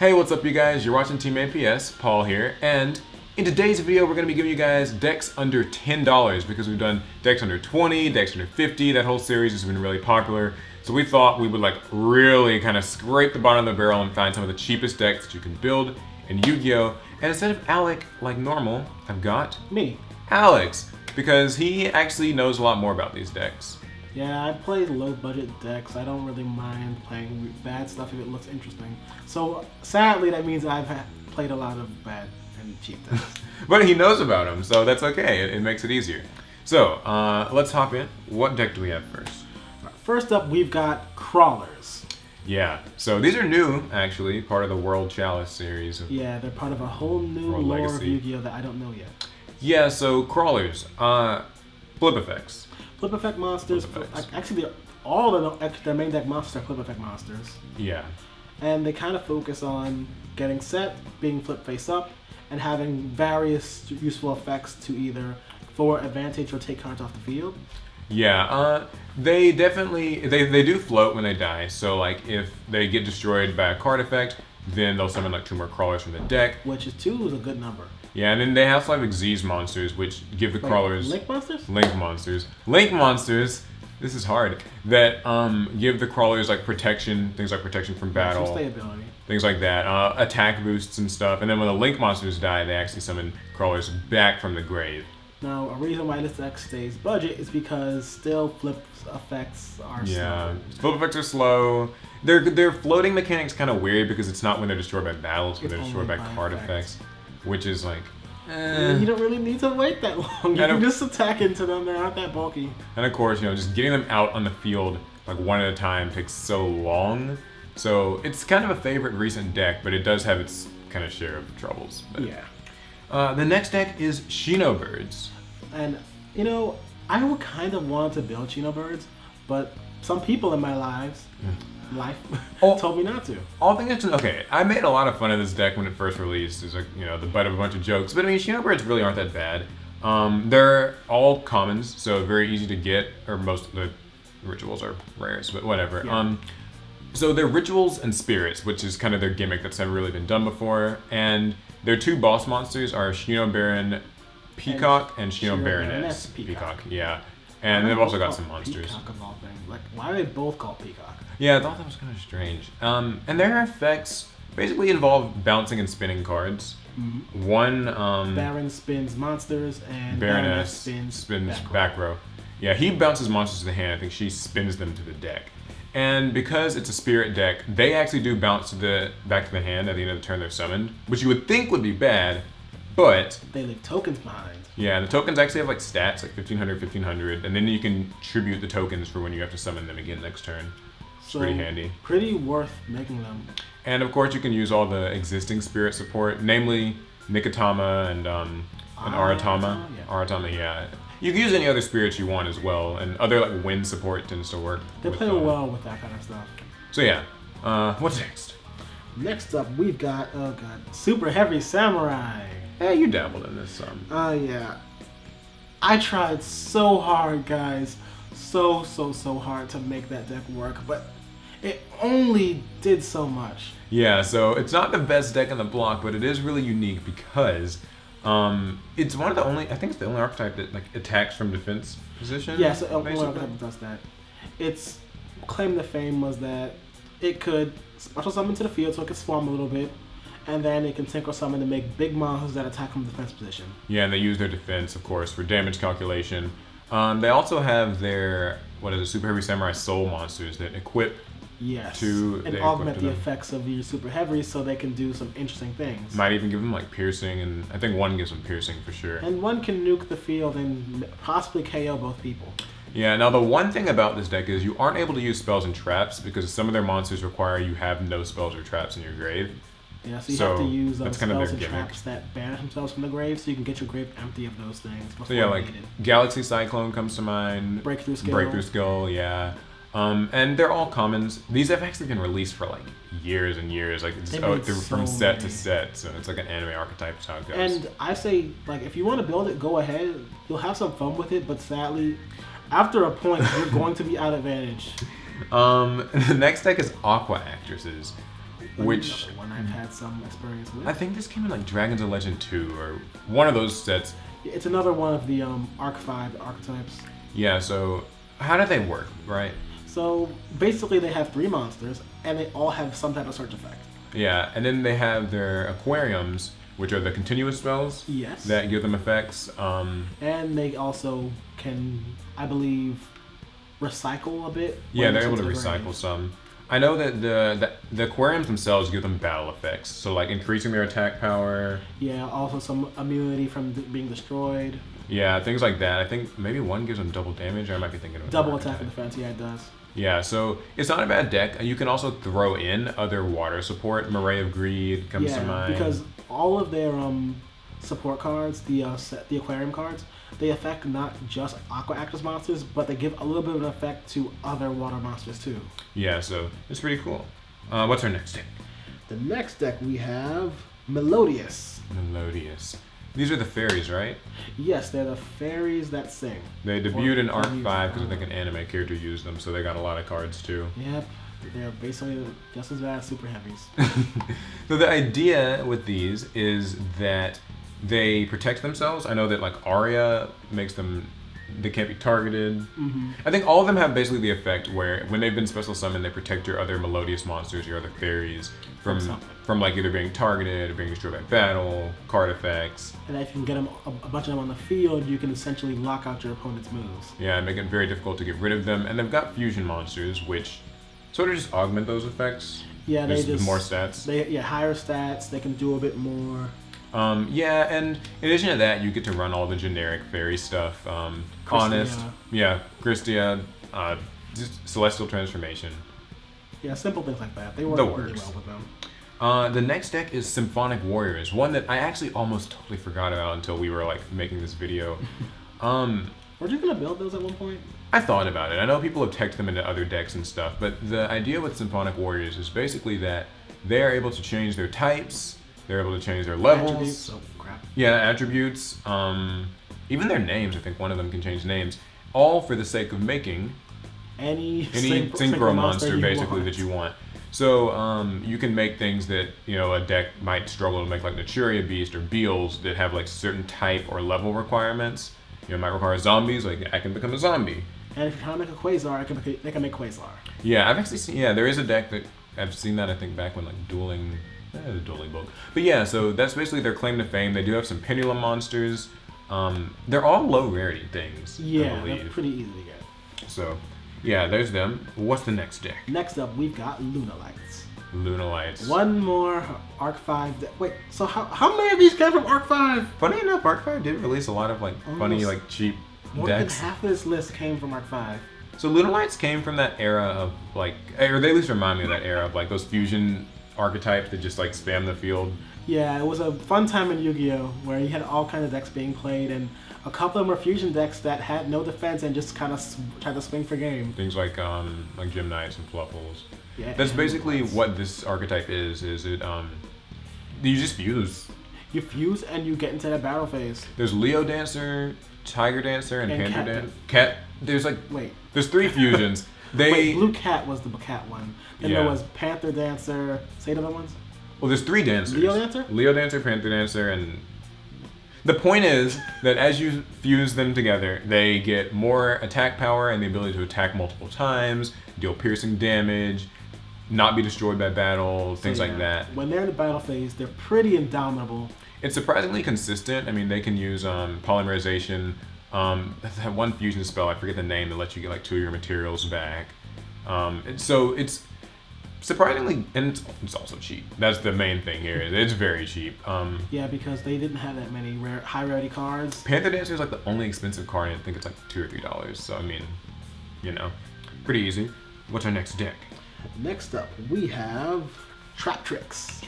Hey, what's up you guys? You're watching Team APS, Paul here, and in today's video we're going to be giving you guys decks under $10 because we've done decks under 20, decks under 50, that whole series has been really popular. So we thought we would really kind of scrape the bottom of the barrel and find some of the cheapest decks that you can build in Yu-Gi-Oh! And instead of Alec, like normal, I've got me, Alex, because he actually knows a lot more about these decks. Yeah, I play low-budget decks. I don't really mind playing bad stuff if it looks interesting. So, sadly, that means I've played a lot of bad and cheap decks. But he knows about them, so that's okay. It makes it easier. So, let's hop in. What deck do we have first? First up, we've got Krawlers. Yeah, so these are new, actually, part of the World Chalice series. Yeah, they're part of a whole new World lore Legacy of Yu-Gi-Oh! That I don't know yet. Yeah, so Crawlers, flip effects. Flip effect monsters. Actually, all of the main deck monsters are flip effect monsters. Yeah. And they kind of focus on getting set, being flip face up, and having various useful effects to either forward advantage or take cards off the field. Yeah, they definitely, they do float when they die. So like if they get destroyed by a card effect, then they'll summon like 2 more Crawlers from the deck. Which is 2 is a good number. Yeah, and then they have like Xyz monsters, which give the Crawlers... Link monsters? Link monsters. Link monsters! This is hard. That give the Crawlers like protection, things like protection from battle. Some stability. Things like that. Attack boosts and stuff. And then when the Link monsters die, they actually summon Crawlers back from the grave. Now, a reason why this deck stays budget is because still flip effects are slow. Flip effects are slow. Their floating mechanics kind of weird because it's not when they're destroyed by battles, when they're destroyed by card effects. Which is like, You don't really need to wait that long. You can just attack into them. They're not that bulky. And of course, just getting them out on the field like one at a time takes so long. So it's kind of a favorite recent deck, but it does have its kind of share of troubles. But, yeah. The next deck is Shinobirds. And I would kind of want to build Shinobirds, but some people in my life told me not to. All things okay, I made a lot of fun of this deck when it first released. It's like, the butt of a bunch of jokes. But I mean, Shinobirds really aren't that bad. They're all commons, so very easy to get, or most of the rituals are rares, but whatever. Yeah. So they're rituals and spirits, which is kind of their gimmick that's never really been done before. And their 2 boss monsters are Shinobaron Peacock and Shinobaroness Peacock. Yeah. And they've also got some monsters. Peacock of all things. Like, why are they both called Peacock? Yeah, I thought that was kind of strange. And their effects basically involve bouncing and spinning cards. Mm-hmm. One, Baron spins monsters, and Baroness spins back row. Yeah, he bounces monsters to the hand. I think she spins them to the deck. And because it's a spirit deck, they actually do bounce back to the hand at the end of the turn they're summoned, which you would think would be bad, but they leave tokens behind. Yeah, and the tokens actually have like stats, like 1500, 1500, and then you can tribute the tokens for when you have to summon them again next turn. It's pretty handy. Pretty worth making them. And of course you can use all the existing spirit support, namely Nikotama and Aratama. Yeah. Aratama, yeah. You can use any other spirits you want as well, and other like wind support tends to work. They play well with that kind of stuff. So yeah, what's next? Next up, we've got, Superheavy Samurai. Hey, you dabbled in this some. Yeah. I tried so hard, guys. So hard to make that deck work, but it only did so much. Yeah, so it's not the best deck in the block, but it is really unique because it's one of the only, I think it's the only archetype that like attacks from defense position. Yeah, so only archetype does that. Its claim to fame was that it could special summon to the field so it could swarm a little bit, and then it can synchro summon to make big monsters that attack from defense position. Yeah, and they use their defense, of course, for damage calculation. They also have their, Super Heavy Samurai Soul monsters that equip and augment the effects of your Super Heavy so they can do some interesting things. Might even give them like piercing, and I think one gives them piercing for sure. And one can nuke the field and possibly KO both people. Yeah, now the one thing about this deck is you aren't able to use spells and traps because some of their monsters require you have no spells or traps in your grave. Yeah, so you have to use that's spells kind of and traps that banish themselves from the grave so you can get your grave empty of those things. So yeah, like Galaxy Cyclone comes to mind. Breakthrough Skill, yeah. And they're all commons. These have actually been released for like years and years, like from set to set. So it's like an anime archetype. That's how it goes. And I say, like, if you want to build it, go ahead. You'll have some fun with it, but sadly, after a point, you're going to be out of advantage. The next deck is Aquaactresses. which another one I've had some experience with. I think this came in like Dragons of Legend 2 or one of those sets. It's another one of the Arc 5 archetypes. Yeah, so how do they work, right? So basically they have 3 monsters and they all have some type of search effect. Yeah, and then they have their aquariums, which are the continuous spells. Yes. That give them effects. And they also can, I believe, recycle a bit. Yeah, they're able to recycle some. I know that the aquariums themselves give them battle effects, so like increasing their attack power. Yeah, also some immunity from being destroyed. Yeah, things like that. I think maybe one gives them double damage, or I might be thinking of double attack and defense. Yeah, it does. Yeah, so it's not a bad deck. You can also throw in other water support. Moray of Greed comes to mind. Because all of their support cards, the aquarium cards, they affect not just Aquaactress monsters, but they give a little bit of an effect to other water monsters too. Yeah, so it's pretty cool. What's our next deck? The next deck we have Melodious. Melodious. These are the fairies, right? Yes, they're the fairies that sing. They debuted in Arc 5 because I think an anime character used them, so they got a lot of cards too. Yep, they're basically just as bad as Super Heavies. So the idea with these is that they protect themselves. I know that like Aria makes them, they can't be targeted. Mm-hmm. I think all of them have basically the effect where when they've been special summoned, they protect your other Melodious monsters, your other fairies, from like either being targeted or being destroyed by battle, card effects. And if you can get them, a bunch of them on the field, you can essentially lock out your opponent's moves. Yeah, and make it very difficult to get rid of them. And they've got fusion monsters, which sort of just augment those effects. Yeah, they just more stats. Higher stats. They can do a bit more. Yeah, and in addition to that, you get to run all the generic fairy stuff. Honest, yeah, Christia, just Celestial Transformation. Yeah, simple things like that. They work really well with them. The next deck is Symphonic Warriors, one that I actually almost totally forgot about until we were like making this video. Were you gonna build those at one point? I thought about it. I know people have teched them into other decks and stuff, but the idea with Symphonic Warriors is basically that they are able to change their types, they're able to change their levels. Attributes. Oh, crap. Yeah, attributes. Even their names. I think one of them can change names, all for the sake of making any synchro monster basically that you want. So you can make things that a deck might struggle to make, like Naturia Beast or Beals, that have like certain type or level requirements. It might require zombies. Like I can become a zombie. And if you're trying to make a Quasar, they can make Quasar. Yeah, I've actually seen. Yeah, there is a deck that I've seen that I think back when like dueling. The dueling book. But yeah, so that's basically their claim to fame. They do have some pendulum monsters. They're all low rarity things. Yeah, I believe. they're pretty easy to get. So, yeah, there's them. What's the next deck? Next up, we've got Lunalights. Lunalights. One more Arc 5 deck. Wait, so how many of these came from Arc 5? Funny enough, Arc 5 did release a lot of like funny, like cheap more decks. Than half of this list came from Arc 5. So Lunalights came from that era of like, or they at least remind me of that era of like those fusion archetypes that just like spam the field. Yeah, it was a fun time in Yu-Gi-Oh! Where you had all kinds of decks being played, and a couple of them were fusion decks that had no defense and just kind of tried to swing for game. Things like Gym Knights and Fluffles. Yeah, that's basically what this archetype is it you just fuse. You fuse and you get into that battle phase. There's Leo Dancer, Tiger Dancer, and Panther Dancer. There's like there's 3 fusions. Blue Cat was the cat one. Then there was Panther Dancer. Say the other ones. Well, there's 3 dancers. Leo Dancer, Panther Dancer, and the point is that as you fuse them together, they get more attack power and the ability to attack multiple times, deal piercing damage, not be destroyed by battle, things like that. When they're in the battle phase, they're pretty indomitable. It's surprisingly consistent. I mean, they can use polymerization. That one fusion spell, I forget the name, that lets you get like 2 of your materials back. So it's surprisingly, and it's also cheap. That's the main thing here. It's very cheap. Yeah, because they didn't have that many high rarity cards. Panther Dancer is like the only expensive card, and I think it's like $2 or $3. So I mean, pretty easy. What's our next deck? Next up, we have Traptrix.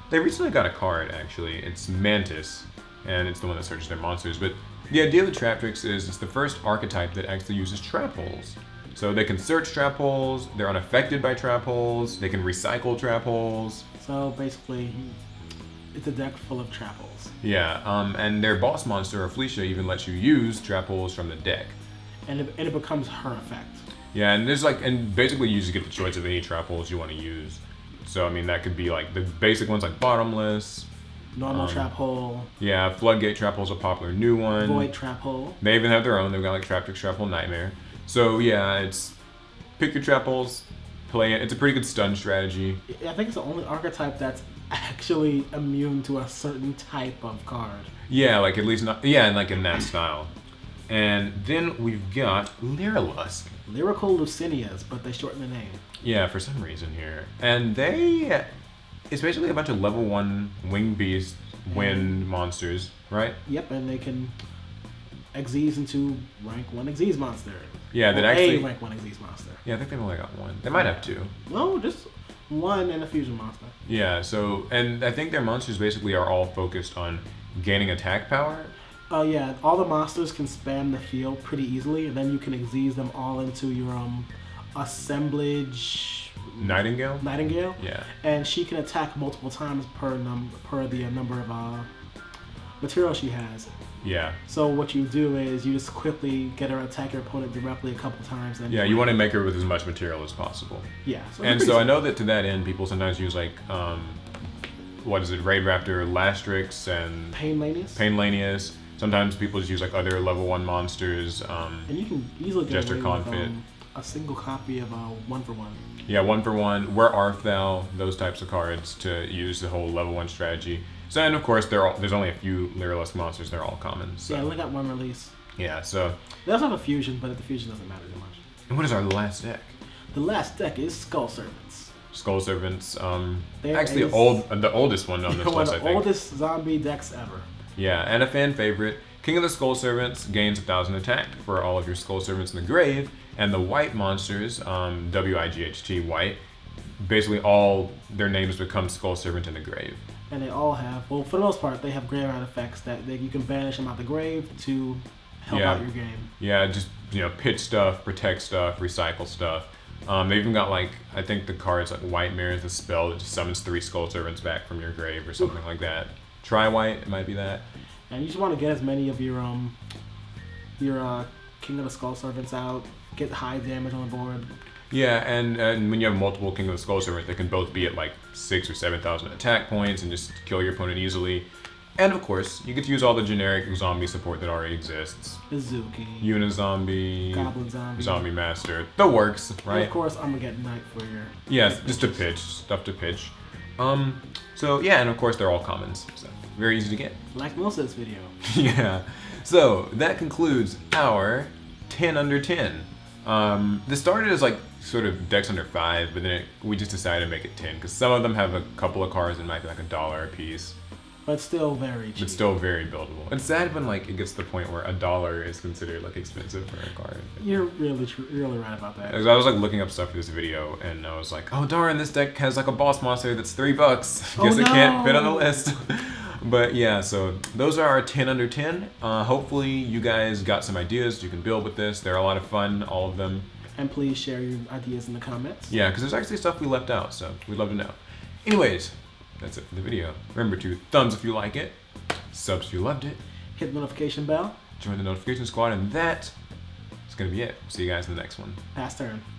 They recently got a card actually. It's Mantis, and it's the one that searches their monsters. But the idea with Traptrix is it's the first archetype that actually uses trap holes. So they can search trap holes, they're unaffected by trap holes, they can recycle trap holes. So basically, it's a deck full of trap holes. Yeah, and their boss monster, or Felicia, even lets you use trap holes from the deck. And it becomes her effect. Yeah, and there's like, and basically you just get the choice of any trap holes you want to use. So I mean that could be like the basic ones like bottomless, normal trap hole. Yeah, floodgate trap hole's a popular new one. Void trap hole. They even have their own. They've got like Traptrix Trap Hole Nightmare. So yeah, it's pick your trap holes, play it. It's a pretty good stun strategy. I think it's the only archetype that's actually immune to a certain type of card. Yeah, like at least not. Yeah, and like in that style. And then we've got Lyrilusc. Lyrical Lucinias, but they shorten the name. Yeah, for some reason here. And it's basically a bunch of level 1 winged beast wind monsters, right? Yep, and they can Xyz into rank 1 Xyz monster. Yeah, that or actually. a rank 1 Xyz monster. Yeah, I think they've only got one. They might have two. No, just one and a fusion monster. Yeah, so, and I think their monsters basically are all focused on gaining attack power. Yeah, all the monsters can spam the field pretty easily, and then you can Xyz them all into your assemblage. Nightingale? Nightingale. Yeah. And she can attack multiple times per the number of material she has. Yeah. So what you do is you just quickly get her attack your opponent directly a couple times. And yeah, you want to make her with as much material as possible. Yeah. And so I know that to that end, people sometimes use like, what is it, Raid Raptor, Lastrix, and Painlanius. Sometimes people just use like other level 1 monsters. And you can easily get Jester away with Confit. a single copy of 1-for-1. Yeah, 1-for-1. Where Art Thou? Those types of cards to use the whole level 1 strategy. So, and of course, there's only a few Lyrilusc monsters. They're all common. So. Yeah, I only got one release. Yeah, so. They also have a fusion, but the fusion doesn't matter too much. And what is our last deck? The last deck is Skull Servants. Skull Servants. They're actually, the oldest one on this list, I think. One of the oldest zombie decks ever. Yeah, and a fan favorite. King of the Skull Servants gains 1,000 attack for all of your Skull Servants in the grave, and the white monsters, WIGHT white, basically all their names become Skull Servant in the grave. And they all have, well, for the most part, they have graveyard effects that you can banish them out the grave to help out your game. Yeah, just pitch stuff, protect stuff, recycle stuff. They even got like, I think the card's like White Mirror is the spell that just summons 3 Skull Servants back from your grave or something like that. Try white, it might be that. And you just want to get as many of your King of the Skull Servants out, get high damage on the board. Yeah, and when you have multiple King of the Skull Servants, they can both be at like 6,000 or 7,000 attack points and just kill your opponent easily. And of course, you get to use all the generic zombie support that already exists. Bazooki. Unizombie. Goblin Zombie. Zombie Master. The works, right? And of course, Armageddon Knight for your... Yes, just to pitch. Stuff to pitch. So yeah, and of course they're all commons. So very easy to get. Like most of this video. Yeah. So that concludes our 10 under 10. This started as like sort of decks under 5, but then we just decided to make it 10 because some of them have a couple of cards that might be like $1 a piece. But still very cheap. But still very buildable. It's sad when like it gets to the point where $1 is considered like expensive for a card. You're really right about that. I was like looking up stuff for this video and I was like, oh darn, this deck has like a boss monster that's $3. Guess it can't fit on the list. But yeah, so those are our 10 under 10. Hopefully you guys got some ideas you can build with this. They're a lot of fun, all of them. And please share your ideas in the comments. Yeah, because there's actually stuff we left out, so we'd love to know. Anyways, that's it for the video. Remember to thumbs if you like it, subs if you loved it, hit the notification bell, join the notification squad, and that is going to be it. See you guys in the next one. Pass turn.